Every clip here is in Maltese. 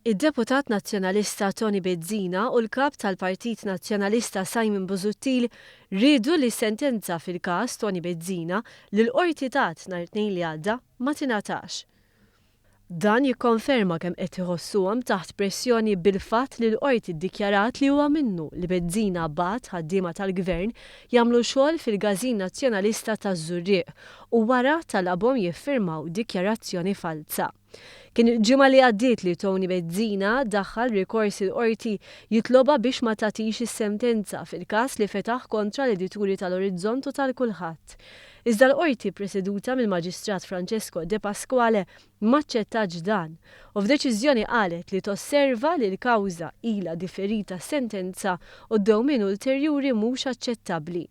Id-Deputat Nazzjonalista Tony Bezzina u l-kap tal-Partit Nazzjonalista Simon Busuttil rridu li sentenza fil-każ Tony Bezzina li l-qorti tat nhar it-tnejn li għadda ma tingħatax. Dan jikkonferma kemm qed iħossuhom taħt pressjoni bil-fatt li l-qorti ddikjarat li huwa minnu li Bezzina bat ħaddiema tal-Gvern jagħmlu xogħol fil-Gażin Nazzjonalista taż-Żurrieq u wara talabhom jiffirmaw dikjarazzjoni falsa. Kien il-ġimgħa li għaddiet li Tony Bezzina daħħal rikors il-qorti jitloba biex ma tagħtix is-sentenza fil-każ li fetaħ kontra l-edituri tal-Orizzont u tal-Kulħadd. Iżda l-qorti preseduta mill-Maġistrat Francesco De Pasquale maċċettax dan u f'deċiżjoni qalet li tosserva li l-kawża ilha differita sentenza u d-dewmien ulterjuri mhux aċċettabbli.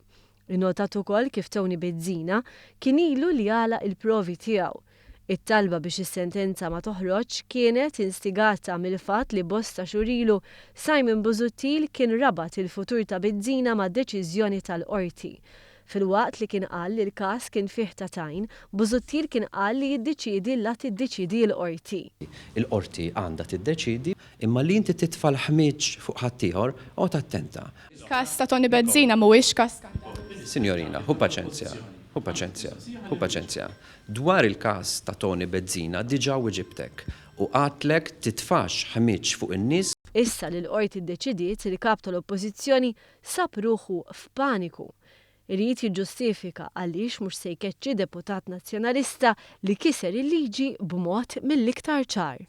Innotat ukoll kif Tony Bezzina kien ilu li jagħlaq il-provi tiegħu. It-talba biex is-sentenza ma toħroġ kienet instigata mill-fatt li bosta xurilu Simon Busuttil kien rabat il-futur ta' Bezzina ma' deċiżjoni tal-qorti. Fil-waqt li kien qal li l-każ kien fih tatajn, Busuttil kien qal li jiddeċiedi la tiddeċiedi l-qorti. Il-qorti għandha tiddeċiedi imma li inti titfal ħmiġ fuq ħaddieħor oqgħod attenta. Każ ta' Tony Bezzina mhuwiex każ. Sinjorina, hu paċenzja. Hu paċenzja. Dwar il-każ ta' Tony Bezzina diġà wieġibtek u qatlek titfax ħmiġ fuq in-nies. Issa li l-qorti ddeċidiet li kap tal-Oppożizzjoni sab ruħu f'paniku. Irid jiġġustifika għaliex mhux se jkeċċi deputat nazzjonalista li kiser il-liġi b'mod mill-iktar ċar.